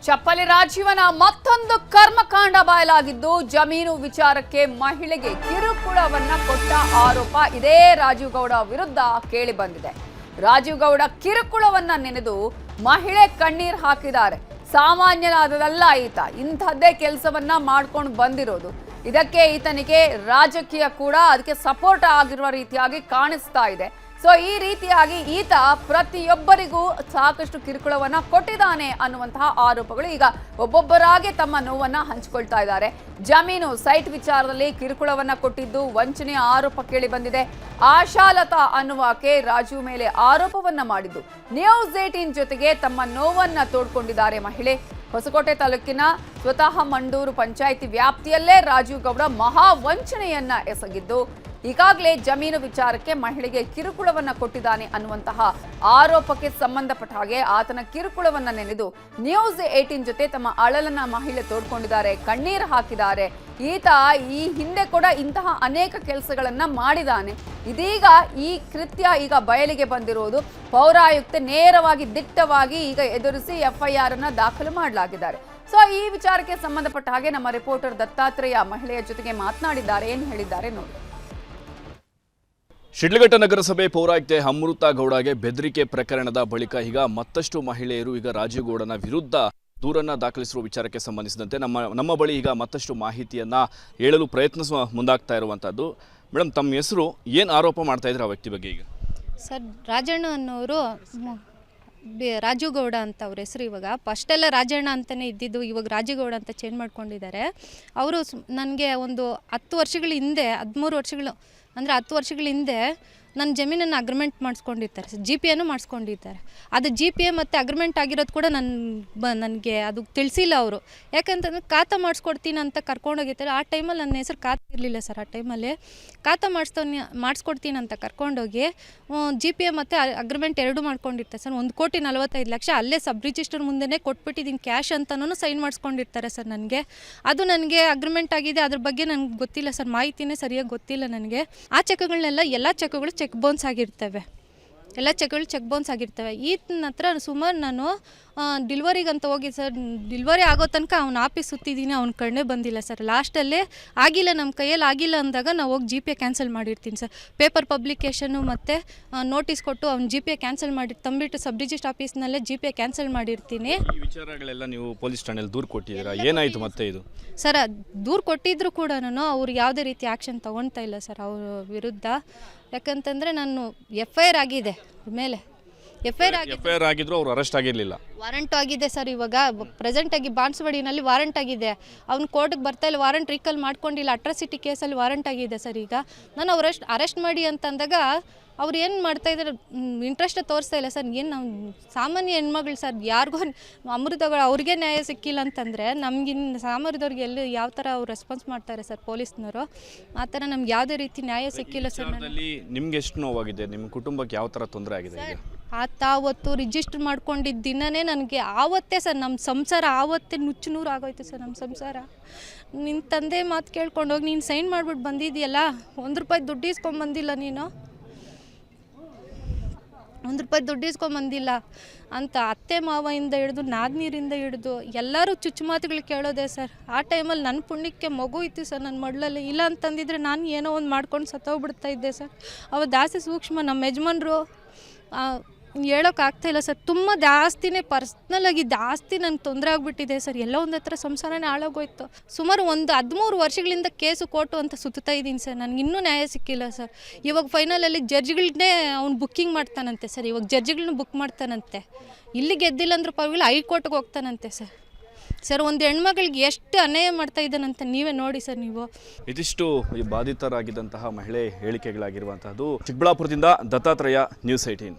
ಚಪ್ಪಲಿ ರಾಜೀವನ ಮತ್ತೊಂದು ಕರ್ಮಕಾಂಡ ಬಯಲಾಗಿದ್ದು ಜಮೀನು ವಿಚಾರಕ್ಕೆ ಮಹಿಳೆಗೆ ಕಿರುಕುಳವನ್ನ ಕೊಟ್ಟ ಆರೋಪ ಇದೇ ರಾಜೀವ್ ಗೌಡ ವಿರುದ್ಧ ಕೇಳಿ ಬಂದಿದೆ. ರಾಜೀವ್ ಗೌಡ ಕಿರುಕುಳವನ್ನ ನೆನೆದು ಮಹಿಳೆ ಕಣ್ಣೀರ್ ಹಾಕಿದ್ದಾರೆ. ಸಾಮಾನ್ಯನಾದದಲ್ಲ ಈತ, ಇಂಥದ್ದೇ ಕೆಲಸವನ್ನ ಮಾಡ್ಕೊಂಡು ಬಂದಿರೋದು. ಇದಕ್ಕೆ ಈತನಿಗೆ ರಾಜಕೀಯ ಕೂಡ ಅದಕ್ಕೆ ಸಪೋರ್ಟ್ ಆಗಿರುವ ರೀತಿಯಾಗಿ ಕಾಣಿಸ್ತಾ ಇದೆ. ಸೊ ಈ ರೀತಿಯಾಗಿ ಈತ ಪ್ರತಿಯೊಬ್ಬರಿಗೂ ಸಾಕಷ್ಟು ಕಿರುಕುಳವನ್ನ ಕೊಟ್ಟಿದ್ದಾನೆ ಅನ್ನುವಂತಹ ಆರೋಪಗಳು ಈಗ ಒಬ್ಬೊಬ್ಬರಾಗಿ ತಮ್ಮ ನೋವನ್ನ ಹಂಚಿಕೊಳ್ತಾ ಇದ್ದಾರೆ. ಜಮೀನು ಸೈಟ್ ವಿಚಾರದಲ್ಲಿ ಕಿರುಕುಳವನ್ನ ಕೊಟ್ಟಿದ್ದು ವಂಚನೆಯ ಆರೋಪ ಕೇಳಿ ಬಂದಿದೆ. ಆಶಾಲತಾ ಅನ್ನುವಾಕೆ ರಾಜೀವ್ ಮೇಲೆ ಆರೋಪವನ್ನ ಮಾಡಿದ್ದು ನ್ಯೂಸ್ 18 ಜೊತೆಗೆ ತಮ್ಮ ನೋವನ್ನ ತೋಡ್ಕೊಂಡಿದ್ದಾರೆ ಮಹಿಳೆ. ಹೊಸಕೋಟೆ ತಾಲೂಕಿನ ಸ್ವತಃ ಮಂಡೂರು ಪಂಚಾಯಿತಿ ವ್ಯಾಪ್ತಿಯಲ್ಲೇ ರಾಜೀವ್ ಗೌಡ ಮಹಾ ವಂಚನೆಯನ್ನ ಎಸಗಿದ್ದು ಈಗಾಗಲೇ ಜಮೀನು ವಿಚಾರಕ್ಕೆ ಮಹಿಳೆಗೆ ಕಿರುಕುಳವನ್ನ ಕೊಟ್ಟಿದ್ದಾನೆ ಅನ್ನುವಂತಹ ಆರೋಪಕ್ಕೆ ಸಂಬಂಧಪಟ್ಟ ಹಾಗೆ ಆತನ ಕಿರುಕುಳವನ್ನ ನೆನೆದು ನ್ಯೂಸ್ 18 ಜೊತೆ ತಮ್ಮ ಅಳಲನ್ನ ಮಹಿಳೆ ತೋಡ್ಕೊಂಡಿದ್ದಾರೆ, ಕಣ್ಣೀರು ಹಾಕಿದ್ದಾರೆ. ಈತ ಈ ಹಿಂದೆ ಕೂಡ ಇಂತಹ ಅನೇಕ ಕೆಲಸಗಳನ್ನ ಮಾಡಿದ್ದಾನೆ. ಇದೀಗ ಈ ಕೃತ್ಯ ಈಗ ಬಯಲಿಗೆ ಬಂದಿರುವುದು ಪೌರಾಯುಕ್ತೆ ನೇರವಾಗಿ ದಿಟ್ಟವಾಗಿ ಈಗ ಎದುರಿಸಿ FIR ಅನ್ನ ದಾಖಲು ಮಾಡಲಾಗಿದ್ದಾರೆ. ಸೊ ಈ ವಿಚಾರಕ್ಕೆ ಸಂಬಂಧಪಟ್ಟ ಹಾಗೆ ನಮ್ಮ ರಿಪೋರ್ಟರ್ ದತ್ತಾತ್ರೇಯ ಮಹಿಳೆಯ ಜೊತೆಗೆ ಮಾತನಾಡಿದ್ದಾರೆ. ಏನು ಹೇಳಿದ್ದಾರೆ ನೋಡಿ. ಶಿಡ್ಲಘಟ್ಟ ನಗರಸಭೆ ಪೌರಾಯುಕ್ತೆ ಅಮೃತಾ ಗೌಡಗೆ ಬೆದರಿಕೆ ಪ್ರಕರಣದ ಬಳಿಕ ಈಗ ಮತ್ತಷ್ಟು ಮಹಿಳೆಯರು ಈಗ ರಾಜೀವ್ ಗೌಡನ ವಿರುದ್ಧ ದೂರನ್ನ ದಾಖಲಿಸಿರುವ ವಿಚಾರಕ್ಕೆ ಸಂಬಂಧಿಸಿದಂತೆ ನಮ್ಮ ಬಳಿ ಈಗ ಮತ್ತಷ್ಟು ಮಾಹಿತಿಯನ್ನ ಹೇಳಲು ಪ್ರಯತ್ನಿಸುವ ಮುಂದಾಗ್ತಾ ಇರುವಂತದ್ದು. ಮೇಡಮ್, ತಮ್ಮ ಹೆಸರು, ಏನು ಆರೋಪ ಮಾಡ್ತಾ ಇದ್ರೆ ಆ ವ್ಯಕ್ತಿ ಬಗ್ಗೆ? ಈಗ ಸರ್, ರಾಜಣ್ಣ ಅನ್ನೋರು ರಾಜೀವ್ ಗೌಡ ಅಂತ ಅವ್ರ ಹೆಸರು. ಇವಾಗ ಫಸ್ಟೆಲ್ಲ ರಾಜಣ್ಣ ಅಂತಲೇ ಇದ್ದಿದ್ದು, ಇವಾಗ ರಾಜೀವ್ ಗೌಡ ಅಂತ ಚೇಂಜ್ ಮಾಡ್ಕೊಂಡಿದ್ದಾರೆ. ಅವರು ನನಗೆ ಒಂದು 10 ವರ್ಷಗಳ ಹಿಂದೆ, 13 ವರ್ಷಗಳು ಅಂದರೆ 10 ವರ್ಷಗಳ ಹಿಂದೆ ನನ್ನ ಜಮೀನನ್ನು ಅಗ್ರಿಮೆಂಟ್ ಮಾಡಿಸ್ಕೊಂಡಿರ್ತಾರೆ ಸರ್. GPAನೂ ಮಾಡಿಸ್ಕೊಂಡಿದ್ದಾರೆ. ಅದು GPA ಮತ್ತು ಅಗ್ರಿಮೆಂಟ್ ಆಗಿರೋದು ಕೂಡ ನನಗೆ ಅದು ತಿಳಿಸಿಲ್ಲ ಅವರು. ಯಾಕಂತಂದರೆ ಖಾತಾ ಮಾಡಿಸ್ಕೊಡ್ತೀನಿ ಅಂತ ಕರ್ಕೊಂಡೋಗಿರ್ತಾರೆ. ಆ ಟೈಮಲ್ಲಿ ನನ್ನ ಹೆಸರು ಖಾತಾ ಇರಲಿಲ್ಲ ಸರ್. ಆ ಟೈಮಲ್ಲಿ ಖಾತಾ ಮಾಡಿಸ್ಕೊಡ್ತೀನಿ ಅಂತ ಕರ್ಕೊಂಡೋಗಿ GPA ಮತ್ತು ಅಗ್ರಿಮೆಂಟ್ ಎರಡೂ ಮಾಡ್ಕೊಂಡಿರ್ತಾರೆ ಸರ್. 1,45,00,000 ಅಲ್ಲೇ ಸಬ್ ರಿಜಿಸ್ಟರ್ ಮುಂದೆನೇ ಕೊಟ್ಬಿಟ್ಟಿದ್ದೀನಿ ಕ್ಯಾಶ್ ಅಂತನೂ ಸೈನ್ ಮಾಡಿಸ್ಕೊಂಡಿರ್ತಾರೆ ಸರ್. ನನಗೆ ಅಗ್ರಿಮೆಂಟ್ ಆಗಿದೆ, ಅದ್ರ ಬಗ್ಗೆ ನನಗೆ ಗೊತ್ತಿಲ್ಲ ಸರ್, ಮಾಹಿತಿನೇ ಸರಿಯಾಗಿ ಗೊತ್ತಿಲ್ಲ ನನಗೆ. ಆ ಚೆಕ್ಗಳನ್ನೆಲ್ಲ ಎಲ್ಲ ಚೆಕ್ಗಳು ಚೆಕ್ ಬೌನ್ಸ್ ಆಗಿರ್ತವೆ, ಎಲ್ಲ ಚೆಕ್ಗಳು ಚೆಕ್ ಬೌನ್ಸ್ ಆಗಿರ್ತವೆ. ಈತನ ಹತ್ರ ಸುಮಾರು ನಾನು ಡಿಲ್ವರಿಗಂತ ಹೋಗಿ ಸರ್, ಡಿಲ್ವರಿ ಆಗೋ ತನಕ ಅವ್ನ ಆಫೀಸ್ ಸುತ್ತಿದ್ದೀನಿ, ಅವ್ನ ಕಣ್ಣೇ ಬಂದಿಲ್ಲ ಸರ್. ಲಾಸ್ಟಲ್ಲೇ ಆಗಿಲ್ಲ, ನಮ್ಮ ಕೈಯಲ್ಲಿ ಆಗಿಲ್ಲ ಅಂದಾಗ ನಾವು ಹೋಗಿ GPA ಕ್ಯಾನ್ಸಲ್ ಮಾಡಿರ್ತೀನಿ ಸರ್. ಪೇಪರ್ ಪಬ್ಲಿಕೇಶನ್ನು ಮತ್ತು ನೋಟಿಸ್ ಕೊಟ್ಟು ಅವ್ನು GPA ಕ್ಯಾನ್ಸಲ್ ಮಾಡಿ ತಂಬಿಟ್ಟು ಸಬ್ ರಿಜಿಸ್ಟರ್ ಆಫೀಸ್ನಲ್ಲೇ GPA ಕ್ಯಾನ್ಸಲ್ ಮಾಡಿರ್ತೀನಿ. ಈ ವಿಚಾರಗಳೆಲ್ಲ ನೀವು ಪೊಲೀಸ್ ಠಾಣೆಯಲ್ಲಿ ದೂರು ಕೊಟ್ಟಿದ್ದೀರಾ? ಏನಾಯಿತು ಮತ್ತೆ ಇದು? ಸರ್, ದೂರು ಕೊಟ್ಟಿದ್ರು ಕೂಡ ಅವ್ರು ಯಾವುದೇ ರೀತಿ ಆ್ಯಕ್ಷನ್ ತೊಗೊಳ್ತಾ ಇಲ್ಲ ಸರ್ ಅವ್ರ ವಿರುದ್ಧ. ಯಾಕಂತಂದರೆ ನಾನು FIR ಆಗಿದೆ ಮೇಲೆ, FIR ಆಗಿದ್ರು ಅವ್ರು ಅರೆಸ್ಟ್ ಆಗಿರಲಿಲ್ಲ. ವಾರಂಟ್ ಆಗಿದೆ ಸರ್. ಇವಾಗ ಪ್ರೆಸೆಂಟಾಗಿ ಬಾನ್ಸವಾಡಿನಲ್ಲಿ ವಾರಂಟ್ ಆಗಿದೆ. ಅವ್ನು ಕೋರ್ಟ್ಗೆ ಬರ್ತಾ ಇಲ್ಲ, ವಾರಂಟ್ ರೀಕಲ್ ಮಾಡ್ಕೊಂಡಿಲ್ಲ. ಅಟ್ರಾಸಿಟಿ ಕೇಸಲ್ಲಿ ವಾರಂಟ್ ಆಗಿದೆ ಸರ್. ಈಗ ನಾನು ಅರೆಸ್ಟ್ ಮಾಡಿ ಅಂತಂದಾಗ ಅವ್ರು ಏನು ಮಾಡ್ತಾಯಿದ್ದಾರೆ, ಇಂಟ್ರೆಸ್ಟ್ ತೋರಿಸ್ತಾ ಇಲ್ಲ ಸರ್. ಏನು ನಾವು ಸಾಮಾನ್ಯ ಹೆಣ್ಮಗಳು ಸರ್, ಯಾರಿಗೂ ಅಮೃತಗಳು ಅವ್ರಿಗೆ ನ್ಯಾಯ ಸಿಕ್ಕಿಲ್ಲ ಅಂತಂದರೆ ನಮಗಿನ್ನು ಸಾಮಾನ್ಯದವ್ರಿಗೆ ಎಲ್ಲಿ ಯಾವ ಥರ ಅವ್ರು ರೆಸ್ಪಾನ್ಸ್ ಮಾಡ್ತಾರೆ ಸರ್ ಪೊಲೀಸ್ನವರು. ಆ ಥರ ನಮ್ಗೆ ಯಾವುದೇ ರೀತಿ ನ್ಯಾಯ ಸಿಕ್ಕಿಲ್ಲ ಸರ್. ನಿಮ್ಗೆ ಎಷ್ಟು ನೋವಾಗಿದೆ? ನಿಮ್ಮ ಕುಟುಂಬಕ್ಕೆ ಯಾವ ಥರ ತೊಂದರೆ ಆಗಿದೆ? ಆವತ್ತು ರಿಜಿಸ್ಟರ್ ಮಾಡ್ಕೊಂಡಿದ್ದ ದಿನವೇ ನನಗೆ ಆವತ್ತೇ ಸರ್ ನಮ್ಮ ಸಂಸಾರ ಆವತ್ತೇ ನುಚ್ಚು ಆಗೋಯ್ತು ಸರ್. ನಮ್ಮ ಸಂಸಾರ ನಿನ್ನ ತಂದೆ ಮಾತು ಕೇಳ್ಕೊಂಡೋಗಿ ನೀನು ಸೈನ್ ಮಾಡಿಬಿಟ್ಟು ಬಂದಿದ್ದೀಯಲ್ಲ, ₹1 ದುಡ್ಡು ಇಸ್ಕೊಂಬಂದಿಲ್ಲ, ನೀನು ₹1 ದುಡ್ಡು ಇಸ್ಕೊಂಬಂದಿಲ್ಲ ಅಂತ ಅತ್ತೆ ಮಾವಿಂದ ಹಿಡಿದು ನಾದ್ನೀರಿಂದ ಹಿಡಿದು ಎಲ್ಲರೂ ಚುಚ್ಚುಮಾತುಗಳು ಕೇಳೋದೆ ಸರ್. ಆ ಟೈಮಲ್ಲಿ ನನ್ನ ಪುಣ್ಯಕ್ಕೆ ಮಗು ಇತ್ತು ಸರ್ ನನ್ನ ಮಡ್ಲಲ್ಲಿ. ಇಲ್ಲ ಅಂತಂದಿದ್ರೆ ನಾನು ಏನೋ ಒಂದು ಮಾಡ್ಕೊಂಡು ಸತ್ತೋಗ್ಬಿಡ್ತಾ ಇದ್ದೆ ಸರ್. ಅವ ದಾಸಿ ಸೂಕ್ಷ್ಮ ನಮ್ಮ ಯಜಮಾನ್ರು ಹೇಳೋಕ್ಕಾಗ್ತಾಯಿಲ್ಲ ಸರ್. ತುಂಬ ಜಾಸ್ತಿನೇ ಪರ್ಸ್ನಲಾಗಿ ಜಾಸ್ತಿ ನನಗೆ ತೊಂದರೆ ಆಗಿಬಿಟ್ಟಿದೆ ಸರ್. ಎಲ್ಲ ಒಂದು ಹತ್ರ ಸಂಸಾರನೇ ಹಾಳಾಗೋಯ್ತು. ಸುಮಾರು ಒಂದು 13 ವರ್ಷಗಳಿಂದ ಕೇಸು ಕೋರ್ಟು ಅಂತ ಸುತ್ತಾ ಇದ್ದೀನಿ ಸರ್. ನನಗಿನ್ನೂ ನ್ಯಾಯ ಸಿಕ್ಕಿಲ್ಲ ಸರ್. ಇವಾಗ ಫೈನಲಲ್ಲಿ ಜಡ್ಜ್ಗಳನ್ನೇ ಅವ್ನು ಬುಕ್ಕಿಂಗ್ ಮಾಡ್ತಾನಂತೆ ಸರ್. ಇವಾಗ ಜಡ್ಜ್ಗಳನ್ನ ಬುಕ್ ಮಾಡ್ತಾನಂತೆ. ಇಲ್ಲಿ ಗೆದ್ದಿಲ್ಲ ಅಂದ್ರೂ ಪರವಾಗಿಲ್ಲ, ಹೈಕೋರ್ಟ್ಗೆ ಹೋಗ್ತಾನಂತೆ ಸರ್. ಸರ್, ಒಂದು ಹೆಣ್ಮಗಳಿಗೆ ಎಷ್ಟು ಅನ್ಯಾಯ ಮಾಡ್ತಾ ಇದ್ದಾನಂತ ನೀವೇ ನೋಡಿ ಸರ್. ನೀವು ಇದಿಷ್ಟು ಈ ಬಾಧಿತರಾಗಿದ್ದಂತಹ ಮಹಿಳೆ ಹೇಳಿಕೆಗಳಾಗಿರುವಂತಹದ್ದು. ಚಿಕ್ಕಬಳ್ಳಾಪುರದಿಂದ ದತ್ತಾತ್ರೇಯ, ನ್ಯೂಸ್ 18.